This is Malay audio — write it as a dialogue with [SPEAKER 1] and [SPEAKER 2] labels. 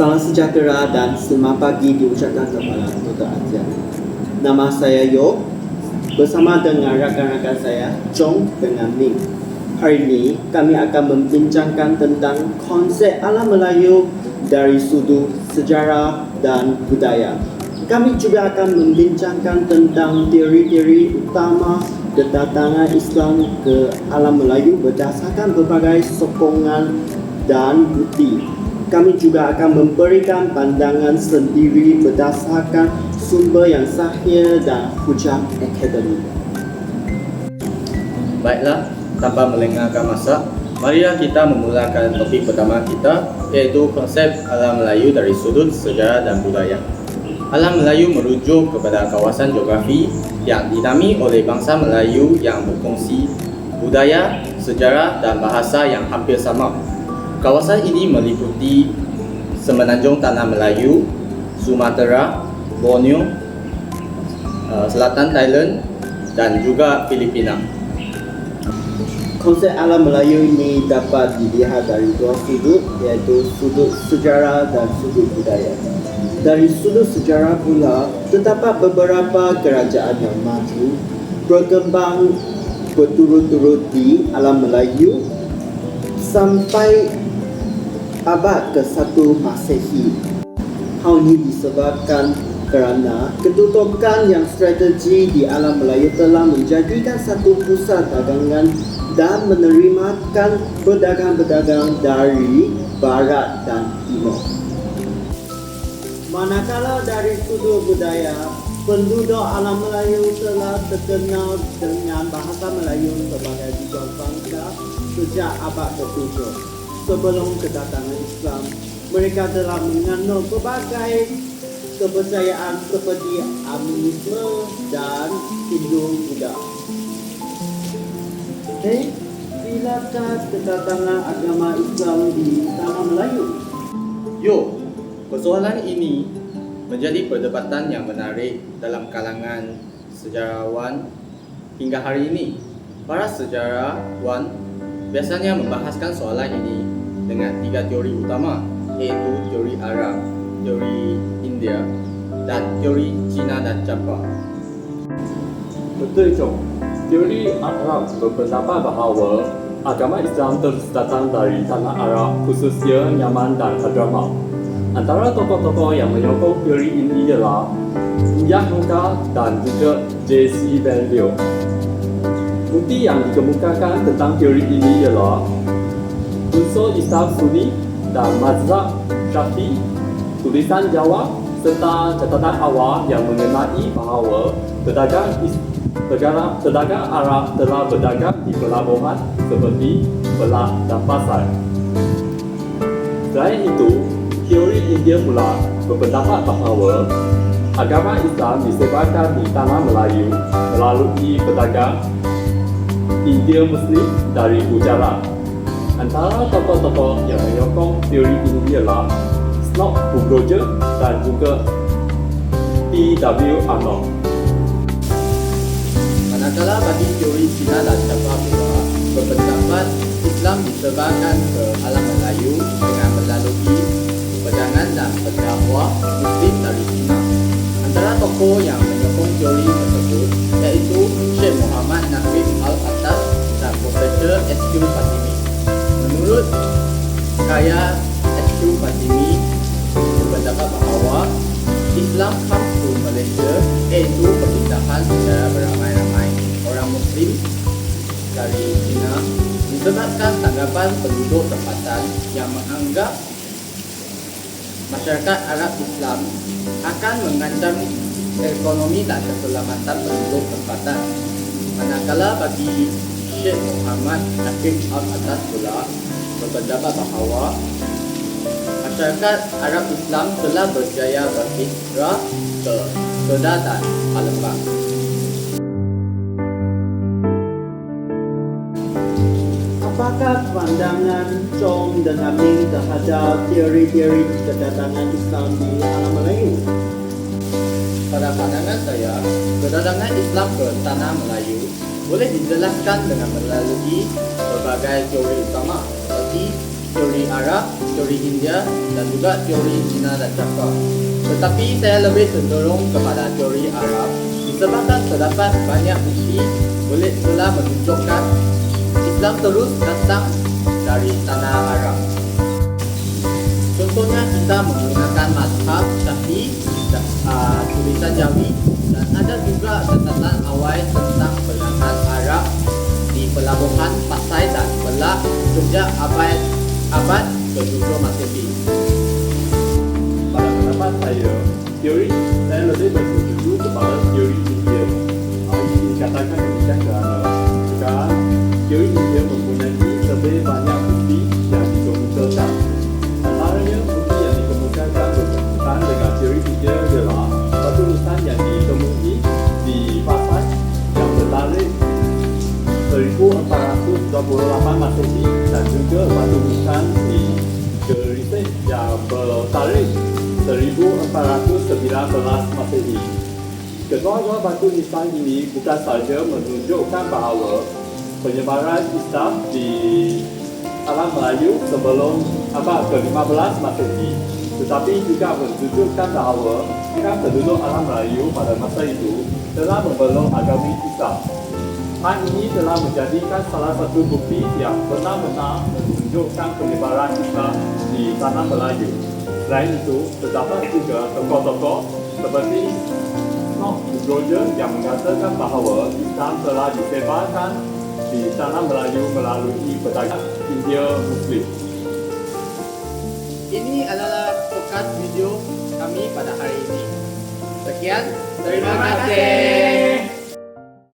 [SPEAKER 1] Salam sejahtera dan selamat pagi diucapkan kepada Dr. Azian. Nama saya Yo, bersama dengan rakan-rakan saya, Chong dengan Ming. Hari ini kami akan membincangkan tentang konsep alam Melayu dari sudut sejarah dan budaya. Kami juga akan membincangkan tentang teori-teori utama kedatangan Islam ke alam Melayu berdasarkan berbagai sokongan dan bukti. Kami juga akan memberikan pandangan sendiri berdasarkan sumber yang sahih dan hujah akademik.
[SPEAKER 2] Baiklah, tanpa melengahkan masa, marilah kita memulakan topik pertama kita, iaitu konsep alam Melayu dari sudut sejarah dan budaya. Alam Melayu merujuk kepada kawasan geografi yang dinami oleh bangsa Melayu yang berkongsi budaya, sejarah dan bahasa yang hampir sama. Kawasan ini meliputi Semenanjung Tanah Melayu, Sumatera, Borneo, Selatan Thailand dan juga Filipina.
[SPEAKER 1] Konsep alam Melayu ini dapat dilihat dari dua sudut, iaitu sudut sejarah dan sudut budaya. Dari sudut sejarah pula, terdapat beberapa kerajaan yang maju berkembang berturut-turut di alam Melayu sampai abad ke-1 Masehi. Hal ini disebabkan kerana kedudukan yang strategi di alam Melayu telah menjadikan satu pusat dagangan dan menerimakan pedagang-pedagang dari barat dan timur. Manakala dari sudut budaya, penduduk alam Melayu telah terkenal dengan bahasa Melayu sebagai tiga bangsa sejak abad ke-7. Sebelum kedatangan Islam, mereka telah menganut berbagai kepercayaan seperti animisme dan Hindu-Buddha. Bilakah kedatangan agama Islam di tanah Melayu?
[SPEAKER 2] Yo, persoalan ini menjadi perdebatan yang menarik dalam kalangan sejarawan hingga hari ini. Para sejarawan biasanya membahaskan soalan ini dengan tiga teori utama, iaitu teori Arab, teori India, dan teori Cina dan Jepang.
[SPEAKER 3] Betul, Chong. Teori Arab berpendapat bahawa agama Islam terus datang dari tanah Arab, khususnya Yaman dan Hadramaut. Antara tokoh-tokoh yang menyokong teori ini ialah Yahya dan juga J.C. Benlio. Bukti yang dikemukakan tentang teori ini ialah unsur Islam Sunni dan mazhab Syafi'i, tulisan Jawa serta catatan awal yang mengenai bahawa pedagang Arab telah berdagang di pelabuhan seperti Perak dan Pasar. Selain itu, teori India pula berpendapat bahawa agama Islam disebarkan di tanah Melayu melalui pedagang India Muslim dari Gujarat. Antara tokoh-tokoh yang menyokong teori ini ialah Snob Bugroja dan juga P.W. Arnold.
[SPEAKER 2] Manakala bagi teori Cina dan Jepang pula berpendapat Islam disebarkan ke alam Melayu dengan melalui pedangan dan pendakwah Muslim dari Cina. Antara tokoh yang menyokong teori tersebut iaitu Syekh Muhammad Naqib Al-Attas dan Profesor S.Q. Fatimi. Menurut karya S.Q. Fatimi berpendapat bahawa Islam comes to Malaysia iaitu perpindahan secara beramai-ramai orang Muslim dari China disebabkan tanggapan penduduk tempatan yang menganggap masyarakat Arab Islam akan mengancam ekonomi dan keselamatan penduduk tempatan. Manakala bagi Syekh Muhammad Naqib Al-Attas pula berpendapat bahawa masyarakat Arab Islam telah berjaya berhijrah ke Kedah dan Palembang.
[SPEAKER 1] Apakah pandangan Chong dan Ming terhadap teori-teori kedatangan Islam di alam Melayu?
[SPEAKER 2] Pada pandangan saya, kedatangan Islam ke tanah Melayu boleh dijelaskan dengan melalui berbagai teori utama seperti teori Arab, teori India, dan juga teori Cina dan Java. Tetapi saya lebih cenderung kepada teori Arab disebabkan terdapat banyak bukti telah menunjukkan Islam terus datang dari tanah Arab. Contohnya kita menggunakan mazhab Syafi'i, tulisan Jawi, dan ada juga catatan awal tentang perdagangan Arab di pelabuhan Pasai dan Perak sejak abad ke-7 Masehi.
[SPEAKER 3] Pada pendapat saya lebih bersetuju kepada teori India. Ini dikatakan demikian kerana sekarang teori India mempunyai lebih banyak bukti yang dikemukakan. Antaranya bukti yang dikemukakan berkaitan dengan teori India adalah batu nisan yang ditemui di Pasai yang bertarikh 1428 Masehi dan juga batu nisan di Gerisik yang bertarikh 1419 Masehi. Kedua-dua batu nisan ini bukan sahaja menunjukkan bahawa penyebaran Islam di alam Melayu sebelum abad ke-15 Masehi, tetapi juga menunjukkan bahawa penduduk alam Melayu pada masa itu telah memeluk agama Islam. Hal ini telah menjadikan salah satu bukti yang benar-benar menunjukkan penyebaran Islam di tanah Melayu. Selain itu, terdapat juga tokoh-tokoh seperti Noh Nugroja yang mengatakan bahawa Islam telah disebarkan di tanah Melayu melalui perdagangan India Muslim.
[SPEAKER 2] Ini adalah podcast video kami pada hari ini. Sekian, terima kasih.